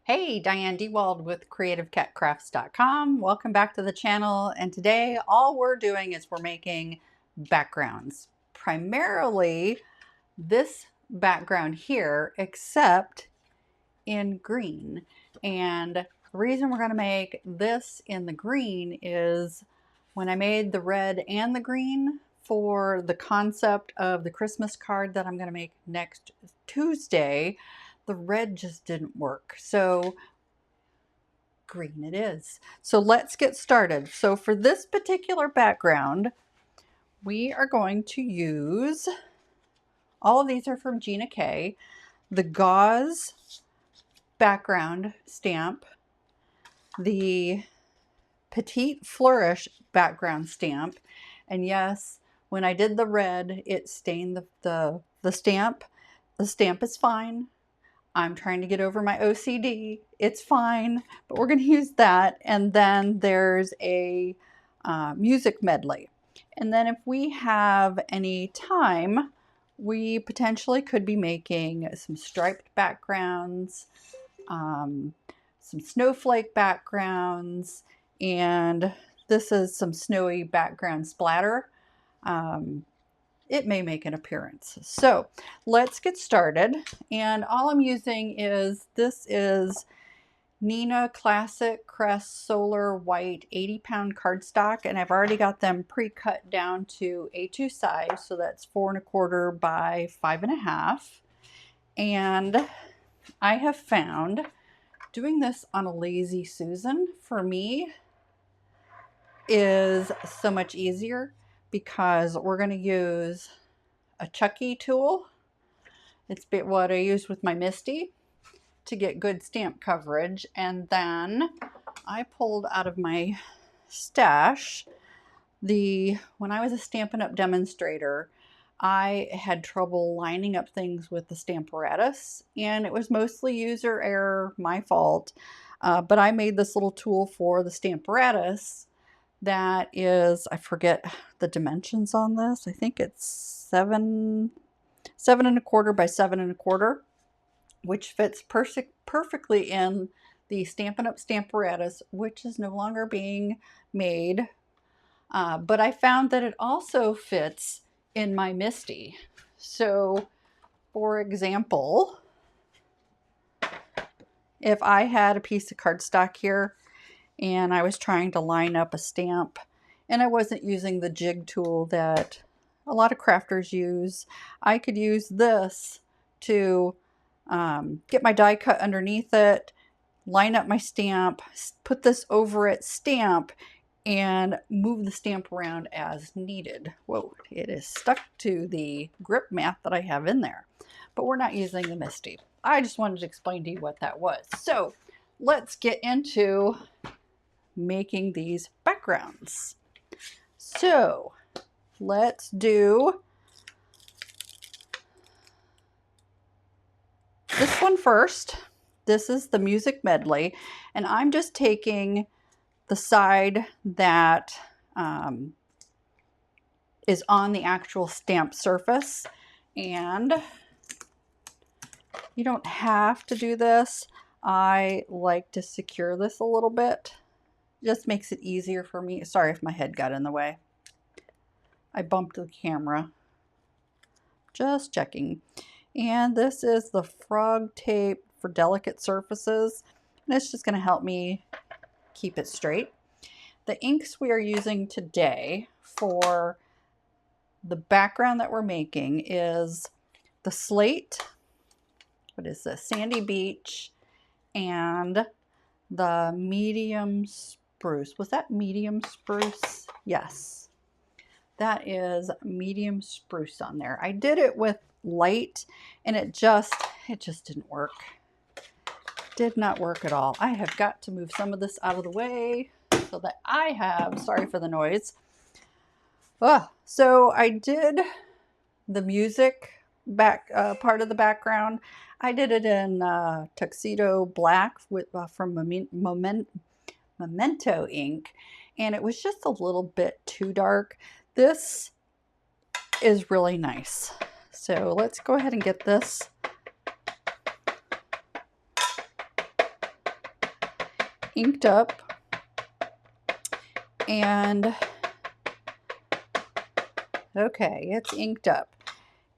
Hey, Diane DeWald with CreativeCatCrafts.com. Welcome back to the channel. And today all we're doing is we're making backgrounds. Primarily this background here, except in green. And the reason we're going to make this in the green is when I made the red and the green for the concept of the Christmas card that I'm going to make next Tuesday, the red just didn't work. So green it is. So let's get started. So for this particular background, we are going to use, all of these are from Gina K, the Gauze background stamp, the Petite Flourish background stamp, and yes, when I did the red, it stained the stamp. The stamp is fine. I'm trying to get over my OCD. It's fine, but we're going to use that. And then there's a music medley. And then if we have any time, we potentially could be making some striped backgrounds, some snowflake backgrounds, and this is some snowy background splatter. It may make an appearance. So let's get started. And all I'm using is, this is Neenah Classic Crest Solar White 80-pound cardstock, and I've already got them pre-cut down to A2 size, so that's 4 1/4 by 5 1/2. And I have found doing this on a Lazy Susan for me is so much easier, because we're going to use a Chucky tool. It's what I use with my Misty to get good stamp coverage. And then I pulled out of my stash when I was a Stampin' Up! Demonstrator, I had trouble lining up things with the Stamparatus, and it was mostly user error, my fault. But I made this little tool for the Stamparatus that is, I forget the dimensions on this. I think it's 7 1/4 by 7 1/4, which fits perfectly in the Stampin' Up! Stamparatus, which is no longer being made. But I found that it also fits in my Misty. So, for example, if I had a piece of cardstock here and I was trying to line up a stamp and I wasn't using the jig tool that a lot of crafters use, I could use this to get my die cut underneath it, line up my stamp, put this over it, stamp, and move the stamp around as needed. Whoa, it is stuck to the grip mat that I have in there, but we're not using the Misty. I just wanted to explain to you what that was. So let's get into making these backgrounds. So let's do this one first. This is the music medley, and I'm just taking the side that is on the actual stamp surface. And you don't have to do this. I like to secure this a little bit. Just makes it easier for me. Sorry if my head got in the way. I bumped the camera. Just checking. And this is the FrogTape for delicate surfaces. And it's just going to help me keep it straight. The inks we are using today for the background that we're making is the Slate. What is this? Sandy Beach and the medium spruce. Was that medium spruce? Yes, that is medium spruce on there. I did it with light and it just didn't work. Did not work at all. I have got to move some of this out of the way so that I have, sorry for the noise. So I did the music part of the background. I did it in Tuxedo black with from Memento ink, and it was just a little bit too dark. This is really nice. So let's go ahead and get this inked up. And okay, it's inked up.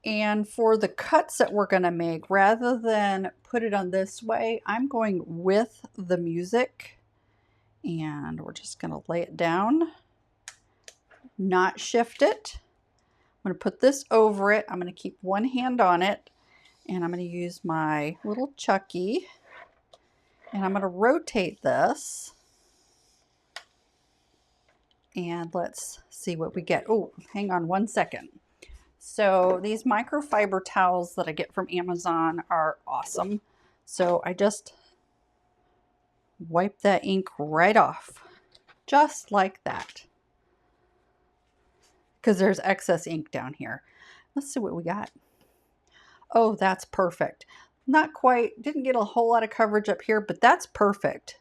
And for the cuts that we're going to make, rather than put it on this way, I'm going with the music. And we're just going to lay it down, not shift it. I'm going to put this over it. I'm going to keep one hand on it. And I'm going to use my little Chucky. And I'm going to rotate this. And let's see what we get. Oh, hang on one second. So these microfiber towels that I get from Amazon are awesome. So I just wipe that ink right off, just like that, because there's excess ink down here. Let's see what we got. Oh, that's perfect. Not quite, didn't get a whole lot of coverage up here, but that's perfect.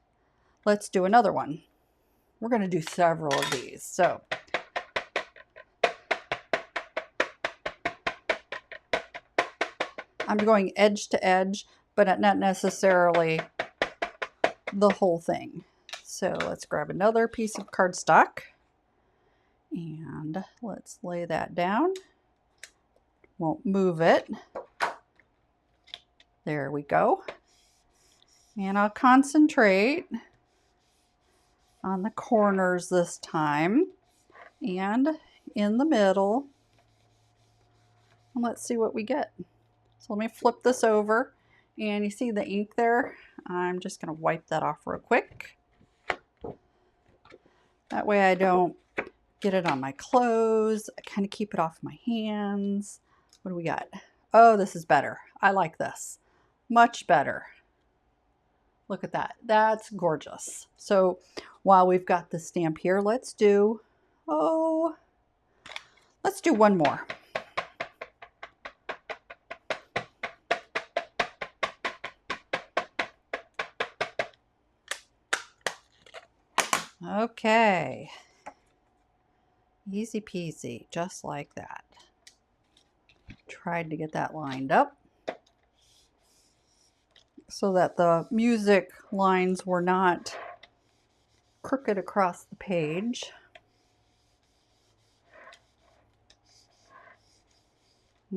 Let's do another one. We're going to do several of these. So I'm going edge to edge, but not necessarily the whole thing. So let's grab another piece of cardstock and let's lay that down. Won't move it. There we go. And I'll concentrate on the corners this time and in the middle. And let's see what we get. So let me flip this over, and you see the ink there? I'm just going to wipe that off real quick. That way I don't get it on my clothes. I kind of keep it off my hands. What do we got? Oh, this is better. I like this. Much better. Look at that. That's gorgeous. So while we've got the stamp here, let's do one more. Okay. Easy peasy, just like that. Tried to get that lined up so that the music lines were not crooked across the page.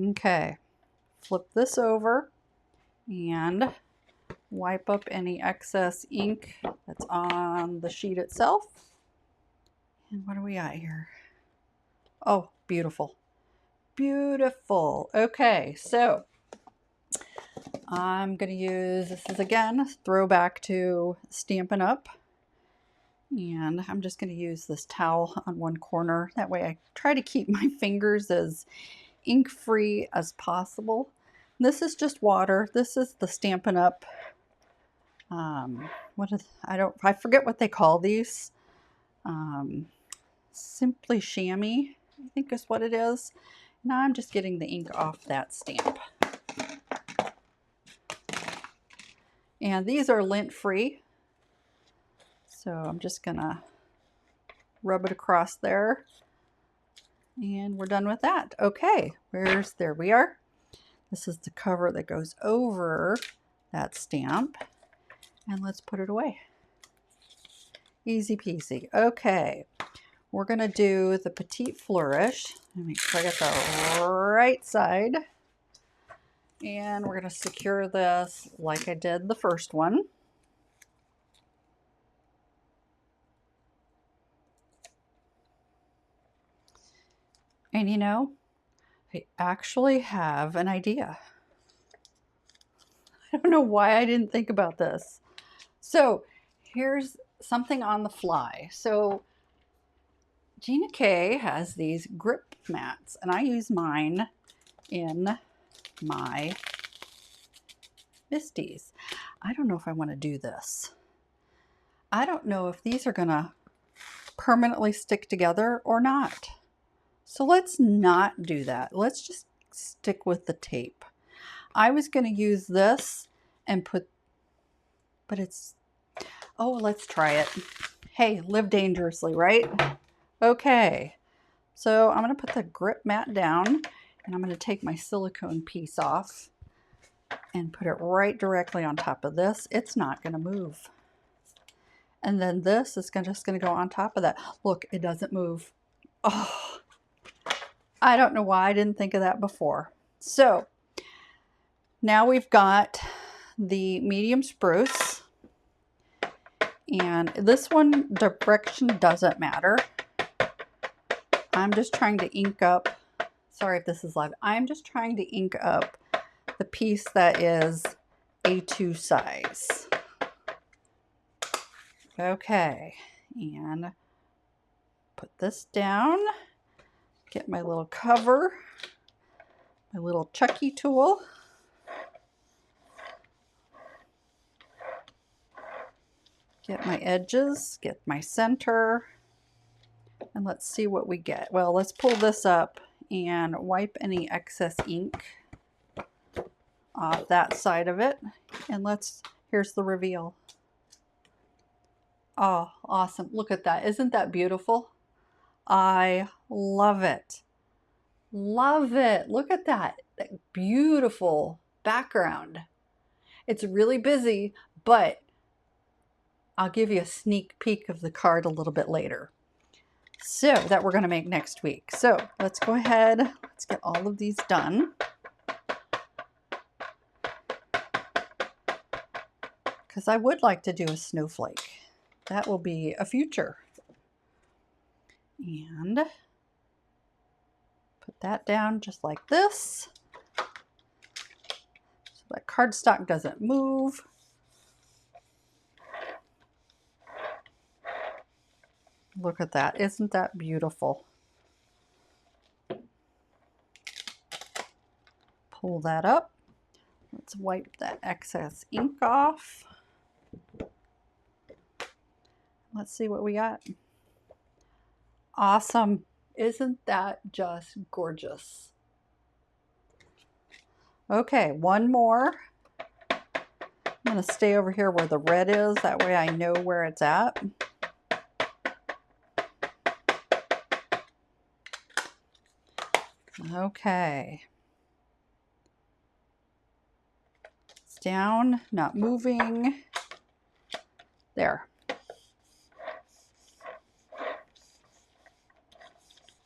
Okay, flip this over and wipe up any excess ink that's on the sheet itself. And what do we got here? Oh, beautiful. Beautiful. Okay, so I'm going to use, this is again, throwback to Stampin' Up. And I'm just going to use this towel on one corner. That way I try to keep my fingers as ink-free as possible. This is just water. This is the Stampin' Up. I forget what they call these. Simply Chamois, I think is what it is. Now I'm just getting the ink off that stamp. And these are lint-free. So I'm just gonna rub it across there. And we're done with that. Okay, there we are. This is the cover that goes over that stamp. And let's put it away. Easy peasy. Okay, we're gonna do the Petite Flourish. Let me make sure I get the right side. And we're gonna secure this like I did the first one. And you know, I actually have an idea. I don't know why I didn't think about this. So here's something on the fly. So Gina K has these grip mats, and I use mine in my Misties. I don't know if I want to do this. I don't know if these are gonna permanently stick together or not. So let's not do that. Let's just stick with the tape. I was going to use this and let's try it. Hey, live dangerously, right? Okay. So I'm going to put the grip mat down, and I'm going to take my silicone piece off and put it right directly on top of this. It's not going to move. And then this is just going to go on top of that. Look, it doesn't move. Oh, I don't know why I didn't think of that before. So now we've got the medium spruce. And this one, direction doesn't matter. I'm just trying to ink up, sorry if this is live, I'm just trying to ink up the piece that is A2 size. Okay, and put this down, get my little cover, my little Chucky tool. Get my edges, get my center, and let's see what we get. Well, let's pull this up and wipe any excess ink off that side of it. And here's the reveal. Oh, awesome. Look at that. Isn't that beautiful? I love it. Love it. Look at that beautiful background. It's really busy, but I'll give you a sneak peek of the card a little bit later. So that we're going to make next week. So let's go ahead. Let's get all of these done. Because I would like to do a snowflake. That will be a future. And put that down just like this. So that cardstock doesn't move. Look at that. Isn't that beautiful? Pull that up. Let's wipe that excess ink off. Let's see what we got. Awesome. Isn't that just gorgeous? Okay, one more. I'm going to stay over here where the red is. That way I know where it's at. Okay. It's down, not moving. There.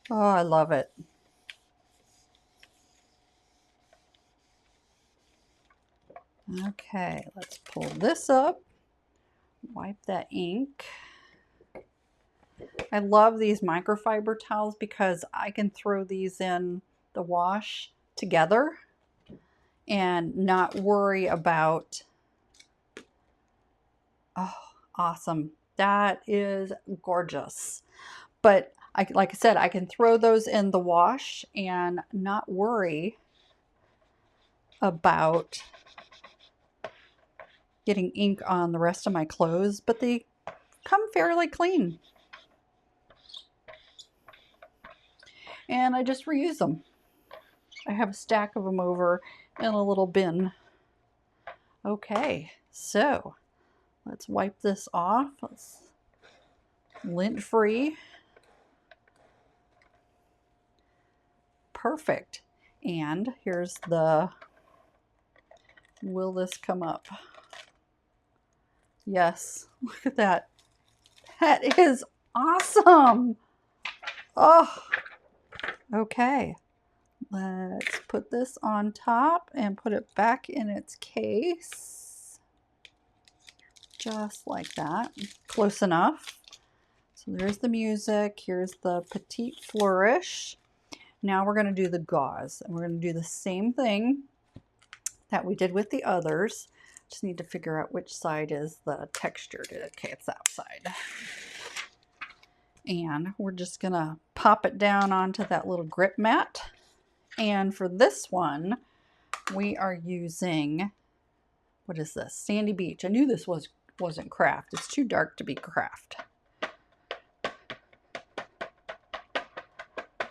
Oh, I love it. Okay, let's pull this up. Wipe that ink. I love these microfiber towels because I can throw these in the wash together and not worry about, oh, awesome. That is gorgeous. But like I said, I can throw those in the wash and not worry about getting ink on the rest of my clothes, but they come fairly clean. And I just reuse them. I have a stack of them over in a little bin. Okay, so let's wipe this off. It's lint free. Perfect. And here's the, will this come up? Yes, look at that. That is awesome. Oh, okay. Let's put this on top and put it back in its case. Just like that. Close enough. So there's the music. Here's the Petite Flourish. Now we're going to do the gauze. And we're going to do the same thing that we did with the others. Just need to figure out which side is the textured. Okay, it's that side. And we're just going to pop it down onto that little grip mat. And for this one, we are using, what is this? Sandy Beach. I knew this wasn't craft. It's too dark to be craft.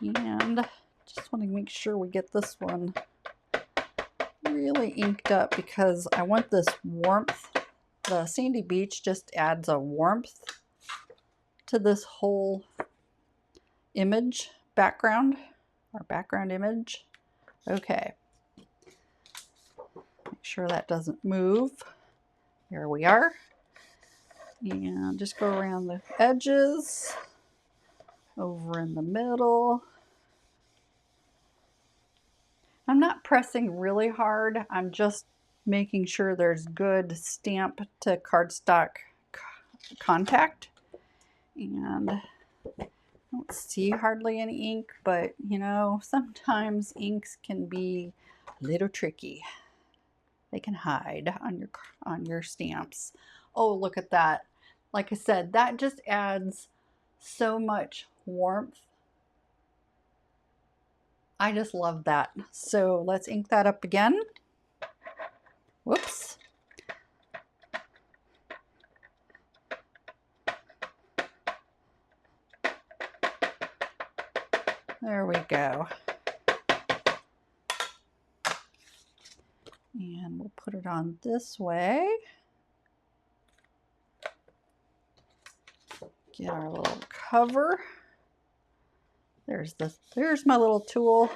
And just want to make sure we get this one really inked up because I want this warmth. The Sandy Beach just adds a warmth to this whole image background, our background image. Okay. Make sure that doesn't move. There we are. And just go around the edges, over in the middle. I'm not pressing really hard. I'm just making sure there's good stamp to cardstock contact. And I don't see hardly any ink, but you know, sometimes inks can be a little tricky. They can hide on your stamps. Oh, look at that. Like I said, that just adds so much warmth. I just love that. So let's ink that up again. Whoops. There we go. And we'll put it on this way. Get our little cover. There's my little tool.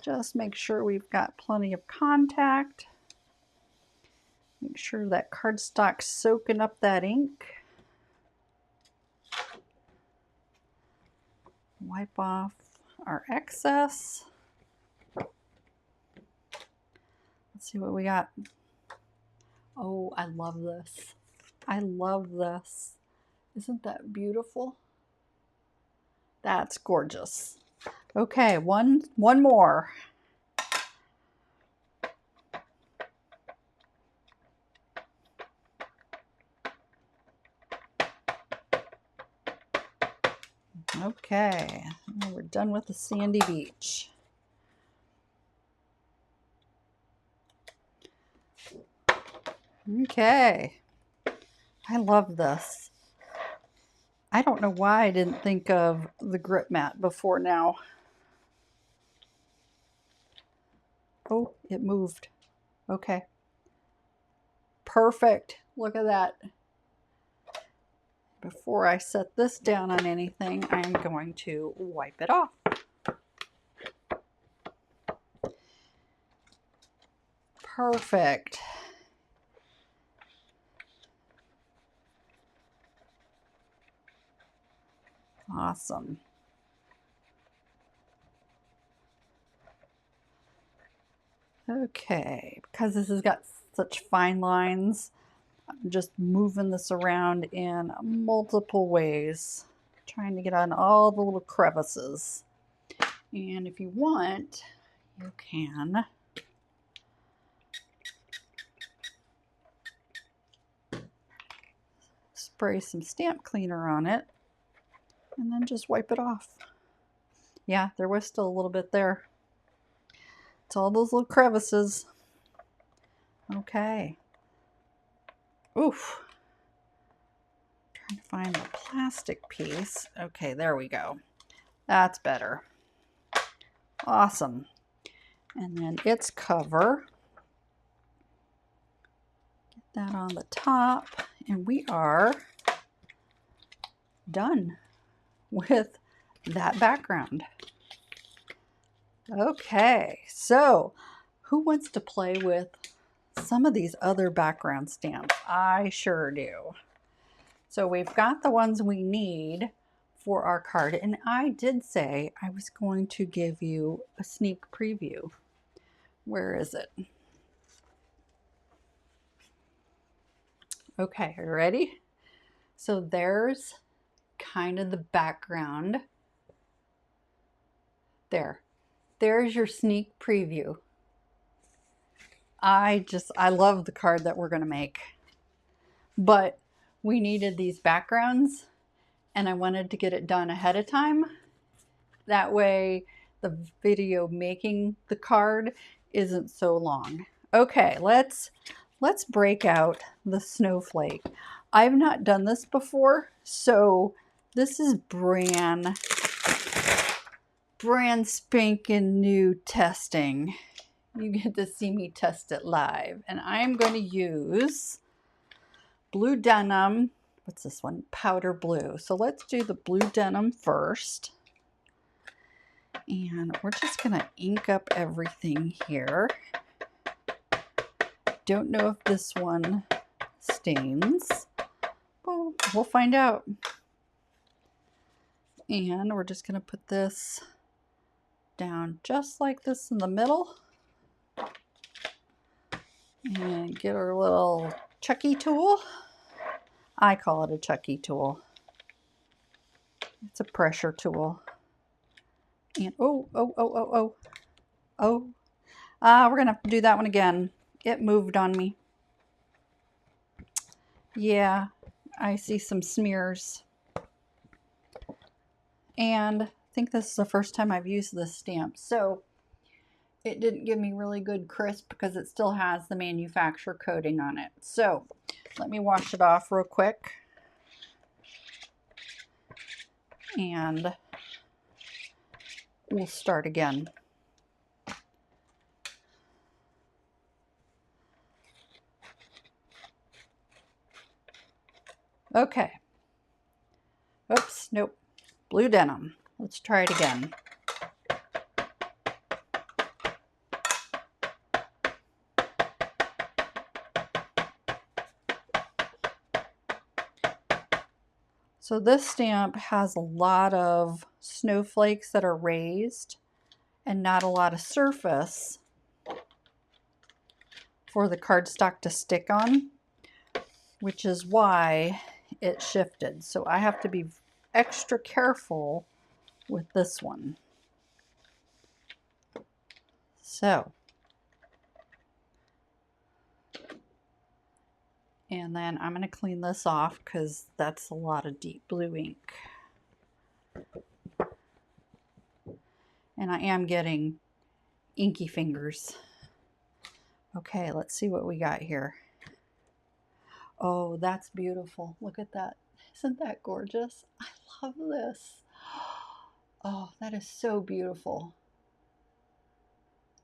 Just make sure we've got plenty of contact. Make sure that cardstock's soaking up that ink. Wipe off our excess. Let's see what we got. Oh, I love this. I love this. Isn't that beautiful? That's gorgeous. Okay, one more. Okay, now we're done with the sandy beach. Okay, I love this. I don't know why I didn't think of the grip mat before now. Oh, it moved. Okay. Perfect. Look at that. Before I set this down on anything, I'm going to wipe it off. Perfect. Awesome. Okay, because this has got such fine lines, I'm just moving this around in multiple ways, trying to get on all the little crevices. And if you want, you can spray some stamp cleaner on it and then just wipe it off. Yeah, there was still a little bit there. It's all those little crevices. Okay. Oof. Trying to find the plastic piece. Okay, there we go. That's better. Awesome. And then its cover. Get that on the top. And we are done with that background. Okay, so who wants to play with some of these other background stamps? I sure do. So we've got the ones we need for our card, and I did say I was going to give you a sneak preview. Where is it? Okay, are you ready? So there's kind of the background. There's your sneak preview. I love the card that we're going to make. But we needed these backgrounds and I wanted to get it done ahead of time. That way the video making the card isn't so long. Okay, let's break out the snowflake. I've not done this before, so this is brand spanking new testing. You get to see me test it live. And I'm going to use blue denim. What's this one? Powder blue. So let's do the blue denim first. And we're just going to ink up everything here. Don't know if this one stains. Well, we'll find out. And we're just going to put this down just like this in the middle. And get our little Chucky tool. I call it a Chucky tool. It's a pressure tool. And we're gonna have to do that one again. It moved on me. Yeah, I see some smears. And I think this is the first time I've used this stamp. So it didn't give me really good crisp because it still has the manufacturer coating on it. So let me wash it off real quick. And we'll start again. Okay. Oops, nope. Blue denim. Let's try it again. So this stamp has a lot of snowflakes that are raised and not a lot of surface for the cardstock to stick on, which is why it shifted. So I have to be extra careful with this one. So, and then I'm going to clean this off because that's a lot of deep blue ink. And I am getting inky fingers. Okay, let's see what we got here. Oh, that's beautiful. Look at that. Isn't that gorgeous? I love this. Oh, that is so beautiful.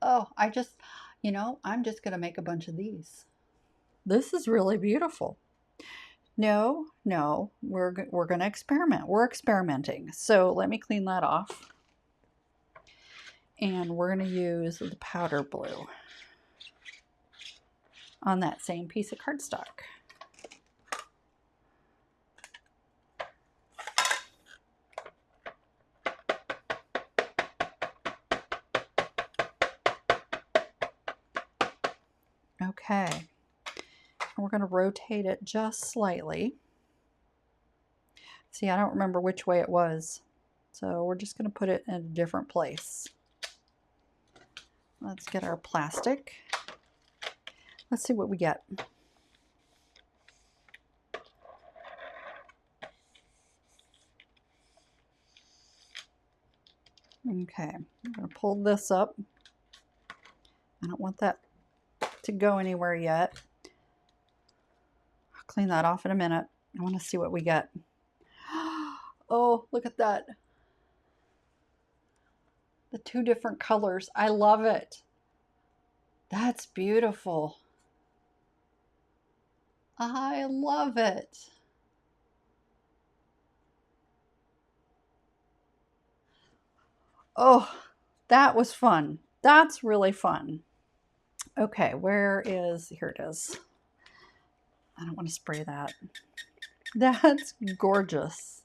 Oh, I'm just going to make a bunch of these. This is really beautiful. No, we're going to experiment. We're experimenting. So let me clean that off. And we're going to use the powder blue on that same piece of cardstock. Okay, and we're going to rotate it just slightly. See, I don't remember which way it was, so we're just going to put it in a different place. Let's get our plastic. Let's see what we get. Okay, I'm going to pull this up. I don't want that to go anywhere yet. I'll clean that off in a minute. I want to see what we get. Oh, look at that. The two different colors. I love it. That's beautiful. I love it. Oh, that was fun. That's really fun. Okay, where is, here it is. I don't want to spray that. That's gorgeous.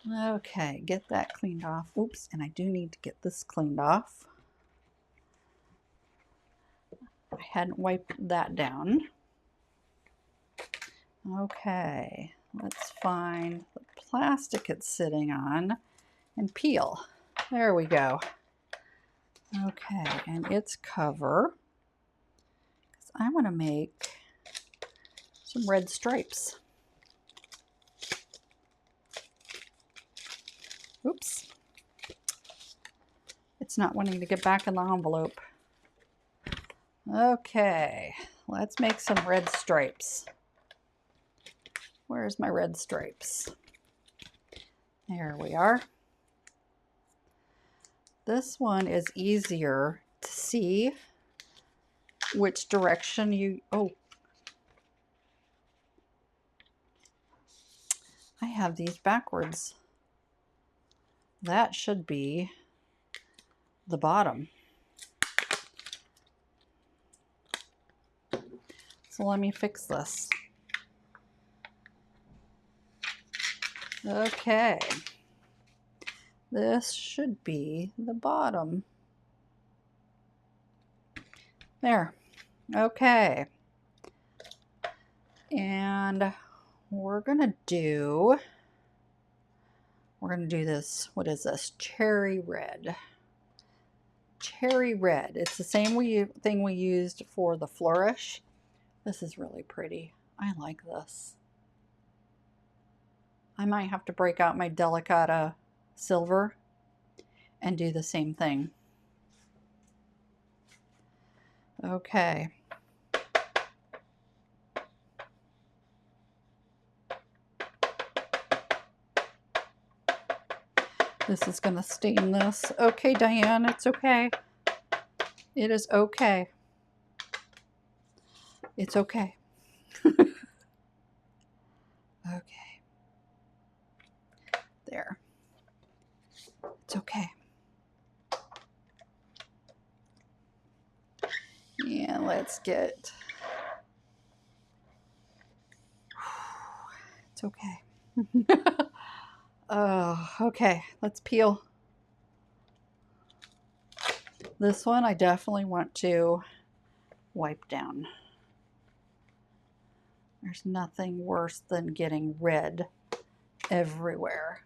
Okay, get that cleaned off. Oops, and I do need to get this cleaned off. I hadn't wiped that down. Okay, let's find the plastic it's sitting on and peel. There we go. Okay, and its cover, because I want to make some red stripes. Oops. It's not wanting to get back in the envelope. Okay, let's make some red stripes. Where's my red stripes? There we are. This one is easier to see which direction you, oh. I have these backwards. that should be the bottom. So let me fix this. Okay. This should be the bottom. There. Okay. And we're gonna do this, what is this? Cherry red. Cherry red. It's the same thing we used for the Flourish. This is really pretty. I like this. I might have to break out my Delicata silver and do the same thing. Okay. This is going to stain this. Okay, Diane, it's okay. It is okay. It's okay. Okay. There. It's okay. And let's get... It's okay. Oh, okay, let's peel. This one I definitely want to wipe down. There's nothing worse than getting red everywhere.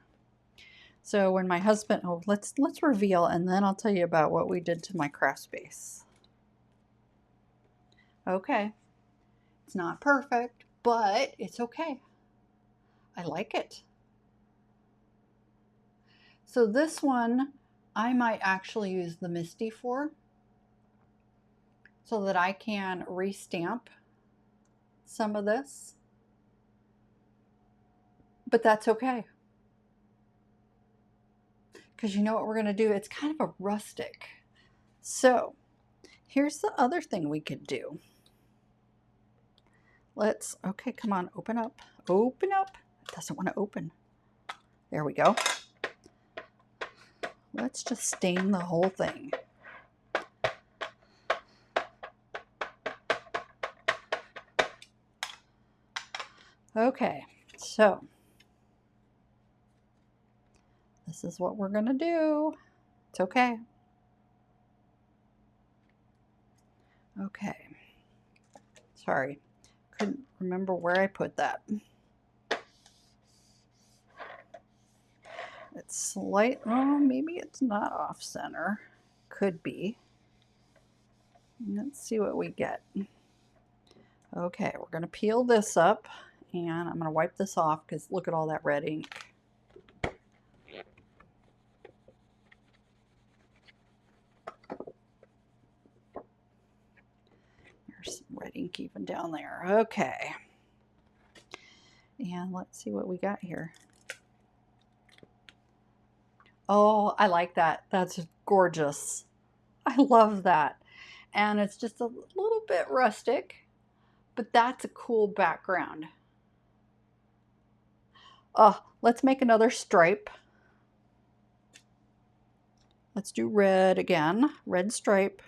So when my husband, oh, let's reveal, and then I'll tell you about what we did to my craft space. Okay, it's not perfect, but it's okay. I like it. So this one, I might actually use the Misty for, so that I can restamp some of this. But that's okay. Because you know what we're going to do? It's kind of a rustic. So here's the other thing we could do. Let's, okay, come on, open up. Open up. It doesn't want to open. There we go. Let's just stain the whole thing. Okay, so this is what we're going to do. It's okay. Okay. Sorry, couldn't remember where I put that. It's slight, oh, maybe it's not off center. Could be. Let's see what we get. Okay, we're going to peel this up, and I'm going to wipe this off because look at all that red ink. There's some red ink even down there. Okay. And let's see what we got here. Oh, I like that. That's gorgeous. I love that. And it's just a little bit rustic, but that's a cool background. Oh, let's make another stripe. Let's do red again, red stripe.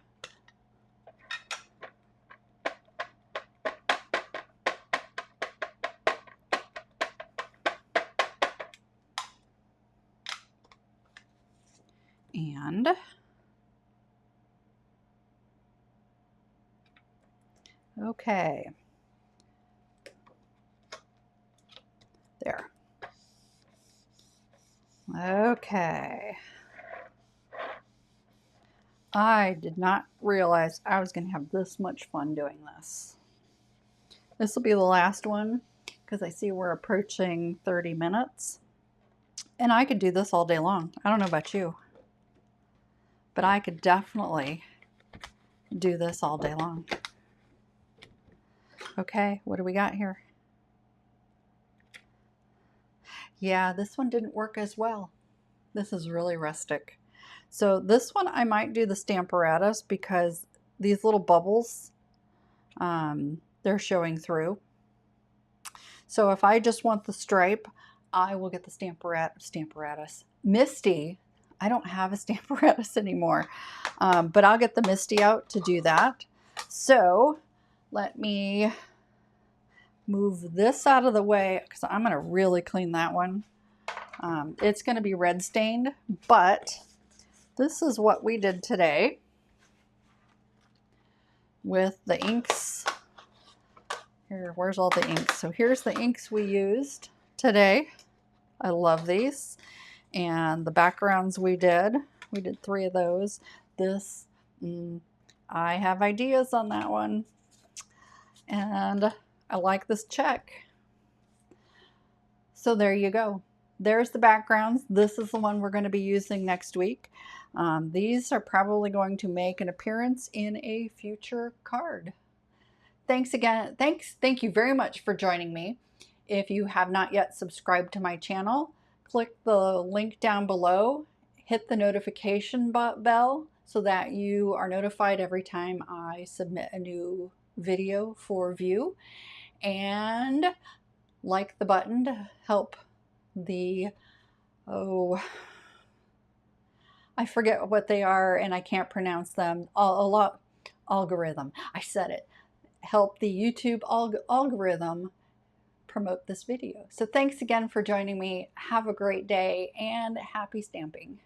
And okay, there. Okay. I did not realize I was going to have this much fun doing this. This will be the last one because I see we're approaching 30 minutes. And I could do this all day long. I don't know about you, but I could definitely do this all day long. Okay, what do we got here? Yeah, this one didn't work as well. This is really rustic. So this one I might do the Stamparatus because these little bubbles, they're showing through. So if I just want the stripe, I will get the Stamparatus. Misty I don't have a stamp apparatus anymore, but I'll get the Misty out to do that. So let me move this out of the way because I'm going to really clean that one. It's going to be red stained, but this is what we did today with the inks. Here, where's all the inks? So here's the inks we used today. I love these. And the backgrounds we did 3 of those. This, I have ideas on that one. And I like this check. So there you go. There's the backgrounds. This is the one we're going to be using next week. These are probably going to make an appearance in a future card. Thanks again. Thank you very much for joining me. If you have not yet subscribed to my channel, click the link down below, hit the notification bell so that you are notified every time I submit a new video for view, and like the button to help the, I forget what they are and I can't pronounce them. Algorithm. I said it. Help the YouTube algorithm promote this video. So thanks again for joining me. Have a great day and happy stamping.